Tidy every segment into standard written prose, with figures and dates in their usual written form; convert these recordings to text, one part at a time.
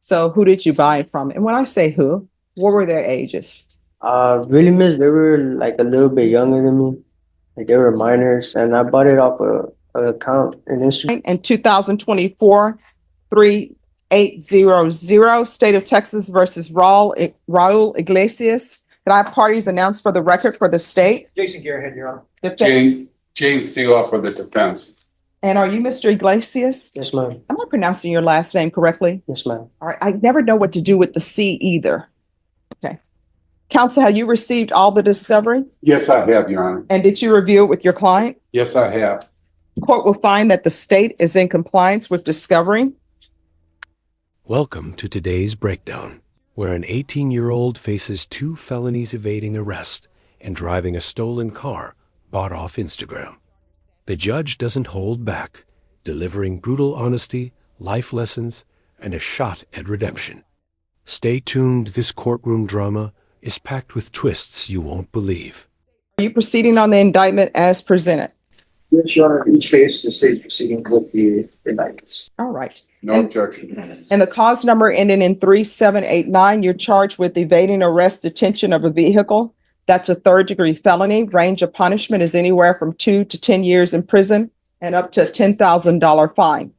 So who did you buy it from? And when I say who, what were their ages? Really, miss, they were like a little bit younger than me. Like they were minors, and I bought it off a account in Instagram. In 2024, 3800, State of Texas versus Raul Iglesias. Could I have parties announced for the record for the state? Jason Gearhead, Your Honor. Defense. James Seeloff for the defense. And are you Mr. Iglesias? Yes, ma'am. Am I pronouncing your last name correctly? Yes, ma'am. All right. I never know what to do with the C either. Okay. Counsel, have you received all the discovery? Yes, I have, Your Honor. And did you review it with your client? Yes, I have. Court will find that the state is in compliance with discovery. Welcome to today's breakdown, where an 18-year-old faces 2 felonies evading arrest and driving a stolen car bought off Instagram. The judge doesn't hold back, delivering brutal honesty, life lessons, and a shot at redemption. Stay tuned. This courtroom drama is packed with twists you won't believe. Are you proceeding on the indictment as presented? Yes, Your Honor. Each case, the state proceeding with the indictments. All right. No objection. And the cause number ending in 3789, you're charged with evading arrest, detention of a vehicle. That's a 3rd-degree felony. Range of punishment is anywhere from 2 to 10 years in prison and up to a $10,000 fine.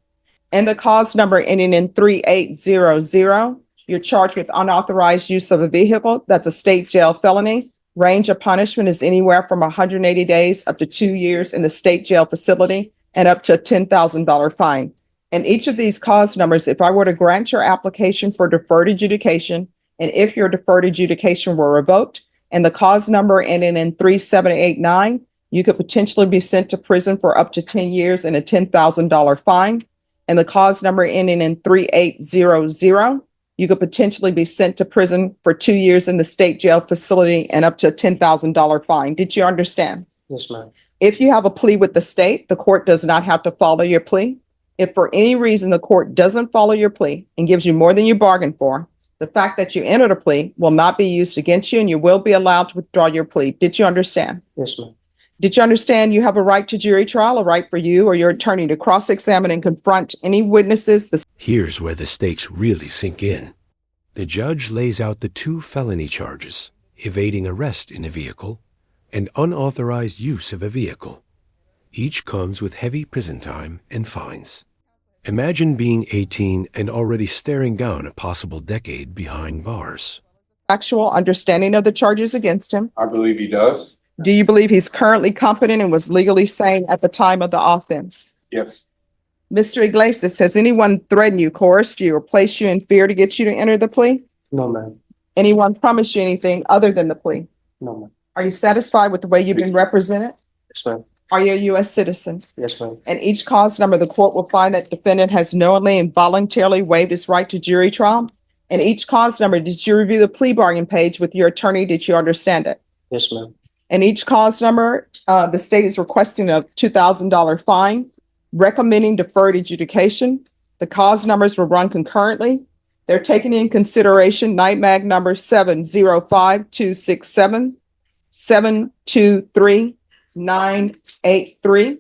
And the cause number ending in 3800, you're charged with unauthorized use of a vehicle. That's a state jail felony. Range of punishment is anywhere from 180 days up to 2 years in the state jail facility and up to a $10,000 fine. And each of these cause numbers, if I were to grant your application for deferred adjudication, and if your deferred adjudication were revoked, and the cause number ending in 3789, you could potentially be sent to prison for up to 10 years and a $10,000 fine. And the cause number ending in 3800, you could potentially be sent to prison for 2 years in the state jail facility and up to a $10,000 fine. Did you understand? Yes, ma'am. If you have a plea with the state, the court does not have to follow your plea. If for any reason the court doesn't follow your plea and gives you more than you bargained for, the fact that you entered a plea will not be used against you and you will be allowed to withdraw your plea. Did you understand? Yes, ma'am. Did you understand you have a right to jury trial, a right for you or your attorney to cross-examine and confront any witnesses? Here's where the stakes really sink in. The judge lays out the 2 felony charges, evading arrest in a vehicle and unauthorized use of a vehicle. Each comes with heavy prison time and fines. Imagine being 18 and already staring down a possible decade behind bars. Actual understanding of the charges against him. I believe he does. Do you believe he's currently competent and was legally sane at the time of the offense? Yes. Mr. Iglesias, has anyone threatened you, coerced you, or placed you in fear to get you to enter the plea? No, ma'am. Anyone promised you anything other than the plea? No, ma'am. Are you satisfied with the way you've been represented? Yes, ma'am. Are you a U.S. citizen? Yes, ma'am. And each cause number, the court will find that defendant has knowingly and voluntarily waived his right to jury trial. And each cause number, did you review the plea bargain page with your attorney? Did you understand it? Yes, ma'am. And each cause number, the state is requesting a $2,000 fine, recommending deferred adjudication. The cause numbers will run concurrently. They're taking in consideration night mag number 705267, 723983.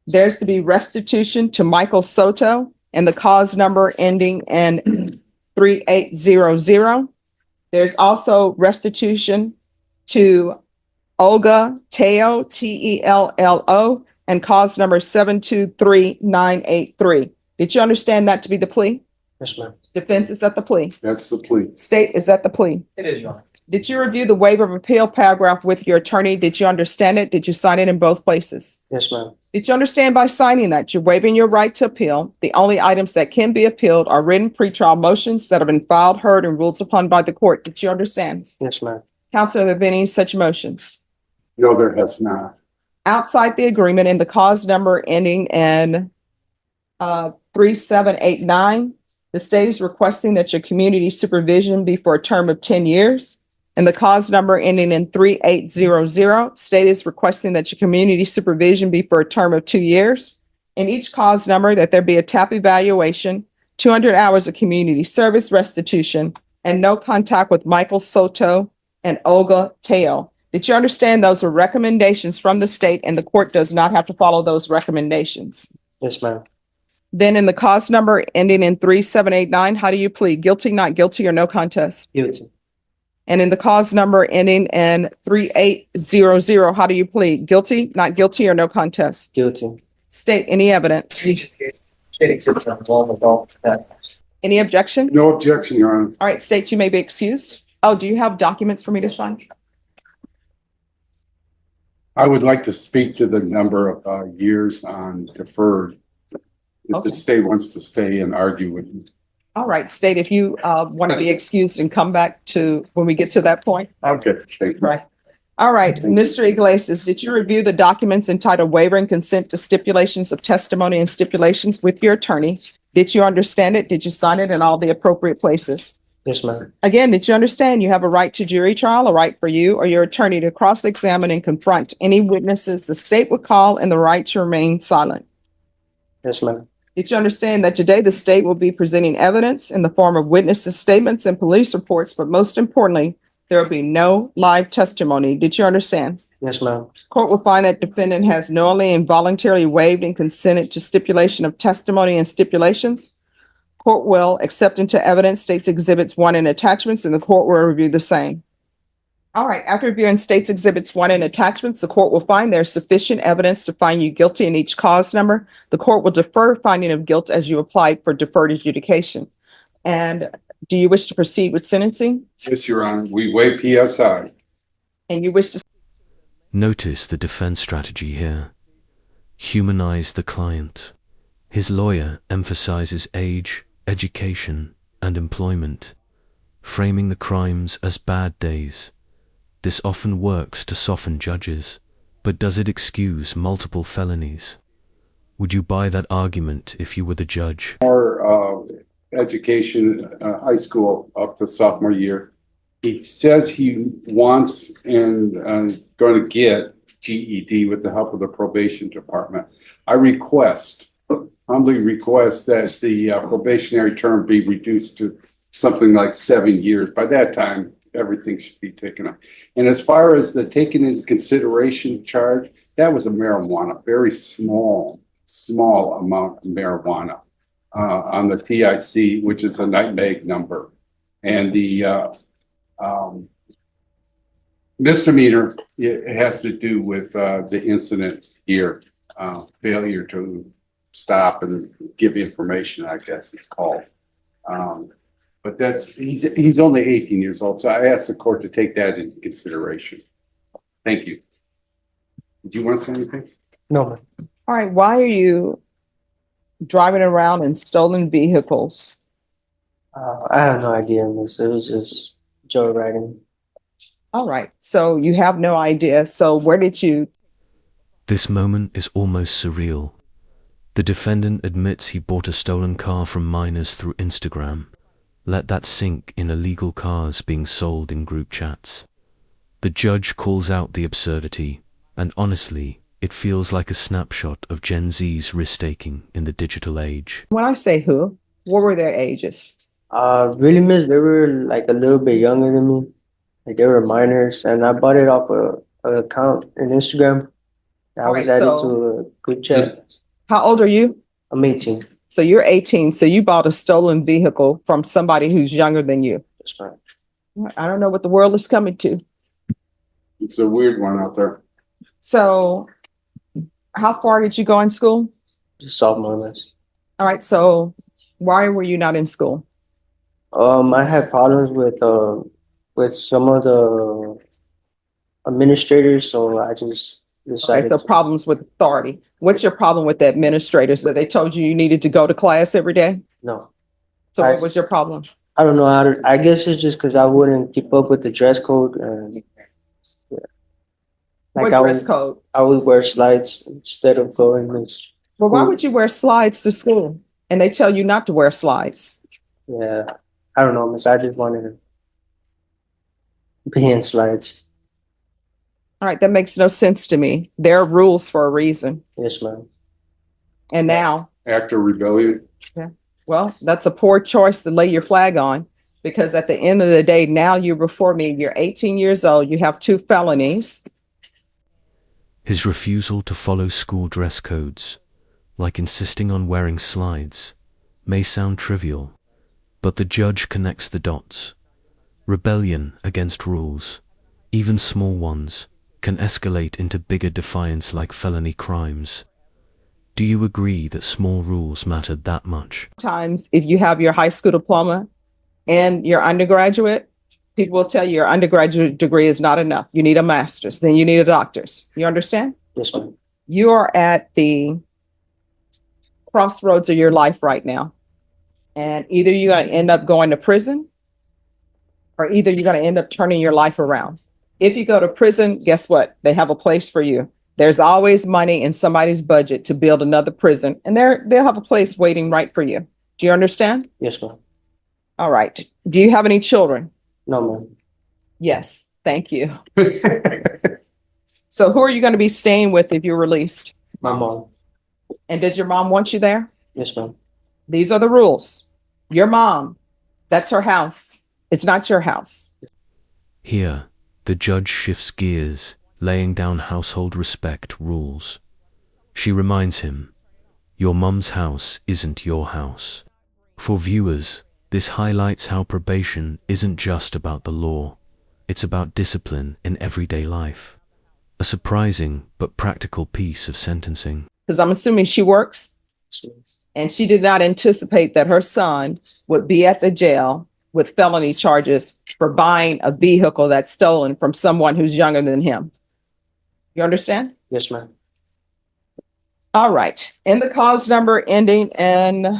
There's to be restitution to Michael Soto and the cause number ending in 3800. There's also restitution to Olga Teo, Tello, and cause number 723983. Did you understand that to be the plea? Yes, ma'am. Defense, is that the plea? That's the plea. State, is that the plea? It is, Your Honor. Did you review the waiver of appeal paragraph with your attorney? Did you understand it? Did you sign it in both places? Yes, ma'am. Did you understand by signing that you're waiving your right to appeal? The only items that can be appealed are written pretrial motions that have been filed, heard, and ruled upon by the court. Did you understand? Yes, ma'am. Counsel, have there been any such motions? No, there has not. Outside the agreement in the cause number ending in 3789, the state is requesting that your community supervision be for a term of 10 years. And the cause number ending in 3800, state is requesting that your community supervision be for a term of 2 years. In each cause number, that there be a TAP evaluation, 200 hours of community service restitution, and no contact with Michael Soto and Olga Teo. Did you understand those were recommendations from the state and the court does not have to follow those recommendations? Yes, ma'am. Then in the cause number ending in 3789, how do you plead? Guilty, not guilty, or no contest? Guilty. And in the cause number ending in 3800, how do you plead? Guilty, not guilty, or no contest? Guilty. State any evidence. Any objection? No objection, Your Honor. All right, state you may be excused. Oh, do you have documents for me to sign? I would like to speak to the number of years on deferred. If Okay. the state wants to stay and argue with me. All right, state if you want to be excused and come back to when we get to that point. Okay, thank you. Right. All right, Mr. Iglesias, did you review the documents entitled waiver and consent to stipulations of testimony and stipulations with your attorney? Did you understand it? Did you sign it in all the appropriate places? Yes, ma'am. Again, did you understand you have a right to jury trial, a right for you or your attorney to cross-examine and confront any witnesses the state would call, and the right to remain silent? Yes, ma'am. Did you understand that today the state will be presenting evidence in the form of witnesses' statements and police reports, but most importantly, there will be no live testimony? Did you understand? Yes, ma'am. Court will find that defendant has knowingly and voluntarily waived and consented to stipulation of testimony and stipulations. Court will accept into evidence states exhibits 1 and attachments, and the court will review the same. All right, after reviewing states exhibits 1 and attachments, the court will find there's sufficient evidence to find you guilty in each cause number. The court will defer finding of guilt as you apply for deferred adjudication. And do you wish to proceed with sentencing? Yes, Your Honor. We weigh PSI. And you wish to Notice the defense strategy here. Humanize the client. His lawyer emphasizes age, education, and employment, framing the crimes as bad days. This often works to soften judges, but does it excuse multiple felonies? Would you buy that argument if you were the judge? Our education, high school up to sophomore year, he says he wants and going to get GED with the help of the probation department. I humbly request that the probationary term be reduced to something like 7 years. By that time, everything should be taken up. And as far as the taken into consideration charge, that was a marijuana, very small amount of marijuana on the TIC, which is a nutmeg number. And the misdemeanor, it has to do with the incident here, failure to stop and give information, I guess it's called. But he's only 18 years old, so I asked the court to take that into consideration. Thank you. Do you want to say anything? No, ma'am. All right, why are you driving around in stolen vehicles? I have no idea, miss. It was just joyriding. All right, so you have no idea. So where did you? This moment is almost surreal. The defendant admits he bought a stolen car from minors through Instagram. Let that sink in illegal cars being sold in group chats. The judge calls out the absurdity, and honestly, it feels like a snapshot of Gen Z's risk-taking in the digital age. When I say who, what were their ages? Really, miss, they were like a little bit younger than me. Like they were minors, and I bought it off an account in Instagram. I was Alright, added so- to a group chat. How old are you? I'm 18. So you're 18. So you bought a stolen vehicle from somebody who's younger than you. That's right. I don't know what the world is coming to. It's a weird one out there. So how far did you go in school? Just sophomore, miss. All right. So why were you not in school? I had problems with some of the administrators, so I just Okay, decided so to. problems with authority. What's your problem with the administrators, that they told you you needed to go to class every day? No, So what was your problem? I don't know how to. I guess it's just because I wouldn't keep up with the dress code, and yeah. What I dress would, code? I would wear slides instead of going this. Well, why would you wear slides to school? And they tell you not to wear slides. Yeah, I don't know, miss. I just wanted to be in slides. All right, that makes no sense to me. There are rules for a reason. Yes, ma'am. And now, Act of rebellion. well, that's a poor choice to lay your flag on, because at the end of the day, now you're before me, you're 18 years old, you have 2 felonies. His refusal to follow school dress codes, like insisting on wearing slides, may sound trivial, but the judge connects the dots. Rebellion against rules, even small ones, can escalate into bigger defiance like felony crimes. Do you agree that small rules mattered that much? Times, if you have your high school diploma and your undergraduate, people will tell you your undergraduate degree is not enough. You need a master's, then you need a doctor's. You understand? Yes, ma'am. You are at the crossroads of your life right now. And either you're going to end up going to prison or either you're going to end up turning your life around. If you go to prison, guess what? They have a place for you. There's always money in somebody's budget to build another prison, and they'll have a place waiting right for you. Do you understand? Yes, ma'am. All right. Do you have any children? No, ma'am. Yes. Thank you. So who are you going to be staying with if you're released? My mom. And does your mom want you there? Yes, ma'am. These are the rules. Your mom, that's her house. It's not your house. Here, the judge shifts gears, laying down household respect rules. She reminds him, your mum's house isn't your house. For viewers, this highlights how probation isn't just about the law. It's about discipline in everyday life. A surprising but practical piece of sentencing. Because I'm assuming she works and she did not anticipate that her son would be at the jail with felony charges for buying a vehicle that's stolen from someone who's younger than him. You understand? Yes, ma'am. All right. In the cause number ending in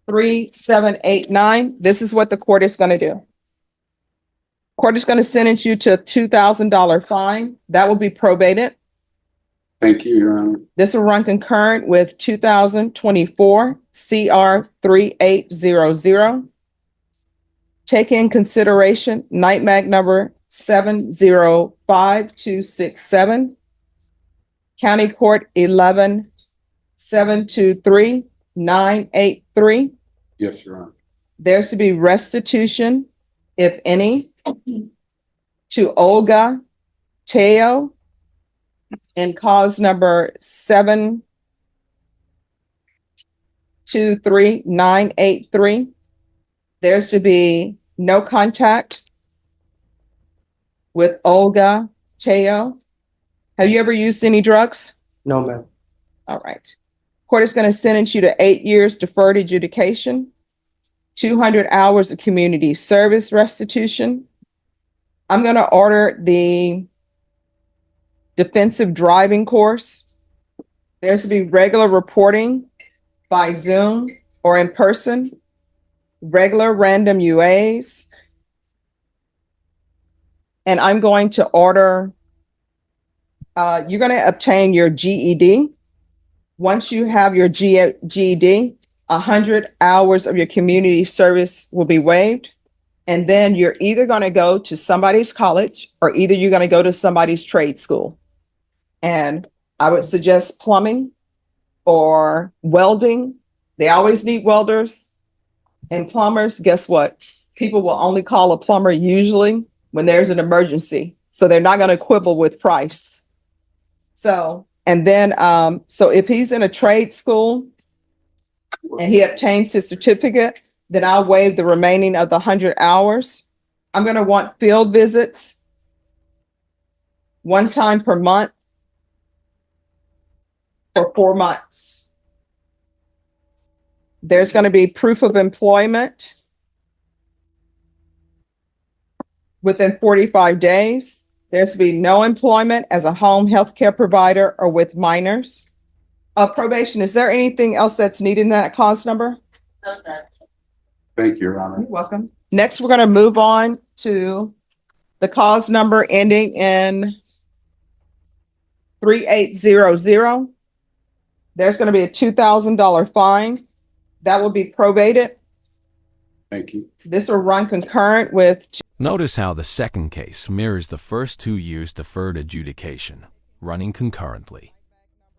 3789, this is what the court is going to do. Court is going to sentence you to a $2,000 fine. That will be probated. Thank you, Your Honor. This will run concurrent with 2024 CR 3800. Take in consideration NIGHTMAG number 705267, County Court 11723-983. Yes, Your Honor. There's to be restitution, if any, to Olga Teo in cause number 723983. There's to be no contact with Olga Teo. Have you ever used any drugs? No, ma'am. All right. Court is going to sentence you to 8 years deferred adjudication, 200 hours of community service restitution. I'm going to order the defensive driving course. There's to be regular reporting by Zoom or in person, regular random UAs. And I'm going to order, you're going to obtain your GED. Once you have your GED, 100 hours of your community service will be waived. And then you're either going to go to somebody's college or either you're going to go to somebody's trade school. And I would suggest plumbing or welding. They always need welders and plumbers. Guess what? People will only call a plumber usually when there's an emergency. So they're not going to quibble with price. So, and then, so if he's in a trade school and he obtains his certificate, then I'll waive the remaining of the 100 hours. I'm going to want field visits one time per month for 4 months. There's going to be proof of employment within 45 days. There's to be no employment as a home health care provider or with minors. Probation, is there anything else that's needed in that cause number? Thank you, Your Honor. You're welcome. Next, we're going to move on to the cause number ending in 3800. There's going to be a $2,000 fine. That will be probated. Thank you. This will run concurrent with. Notice how the second case mirrors the first 2 years deferred adjudication, running concurrently.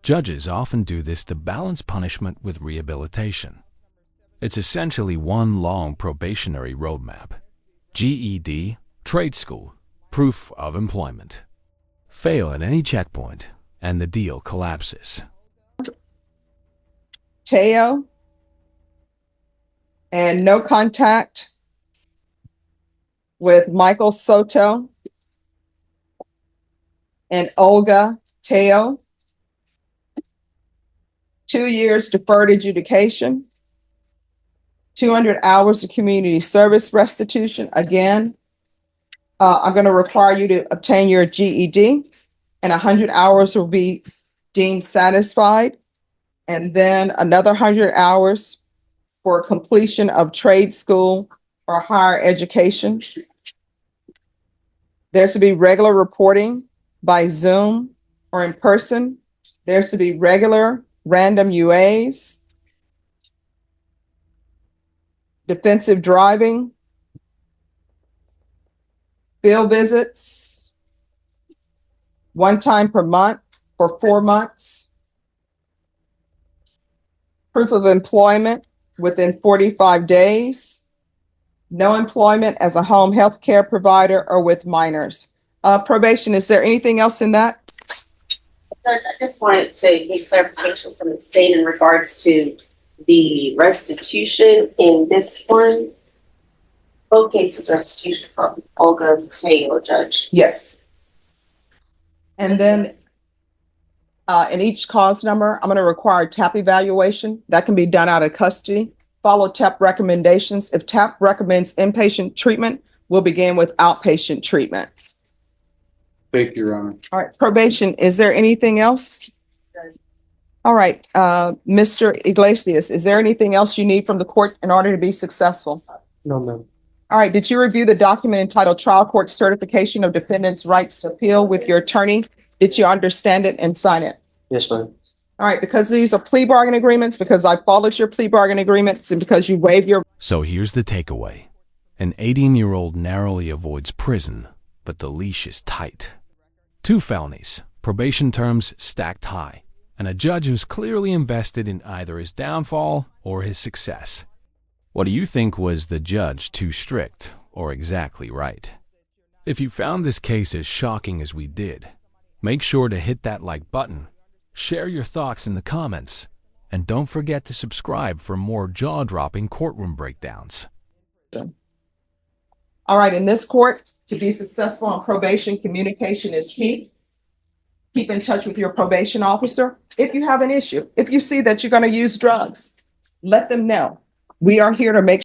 Judges often do this to balance punishment with rehabilitation. It's essentially one long probationary roadmap. GED, trade school, proof of employment. Fail at any checkpoint, and the deal collapses. Teo. And no contact with Michael Soto and Olga Teo. 2 years deferred adjudication. 200 hours of community service restitution. Again, I'm going to require you to obtain your GED, and 100 hours will be deemed satisfied. And then another 100 hours for completion of trade school or higher education. There's to be regular reporting by Zoom or in person. There's to be regular random UAs. Defensive driving. Field visits. 1 time per month for 4 months. Proof of employment within 45 days. No employment as a home health care provider or with minors. Probation, is there anything else in that? Judge, I just wanted to get clarification from the state in regards to the restitution in this one. Both cases restitution from Olga Teo, Judge. Yes. And then in each cause number, I'm going to require TAP evaluation. That can be done out of custody. Follow TAP recommendations. If TAP recommends inpatient treatment, we'll begin with outpatient treatment. Thank you, Your Honor. All right, probation, is there anything else? All right, Mr. Iglesias, is there anything else you need from the court in order to be successful? No, ma'am. All right, did you review the document entitled Trial Court Certification of Defendant's Rights to Appeal with your attorney? Did you understand it and sign it? Yes, ma'am. All right, because these are plea bargain agreements, because I followed your plea bargain agreements, and because you waived your... So here's the takeaway. An 18-year-old narrowly avoids prison, but the leash is tight. 2 felonies, probation terms stacked high, and a judge who's clearly invested in either his downfall or his success. What do you think? Was the judge too strict or exactly right? If you found this case as shocking as we did, make sure to hit that like button, share your thoughts in the comments, and don't forget to subscribe for more jaw-dropping courtroom breakdowns. All right, in this court, to be successful on probation, communication is key. Keep in touch with your probation officer. If you have an issue, if you see that you're going to use drugs, let them know. We are here to make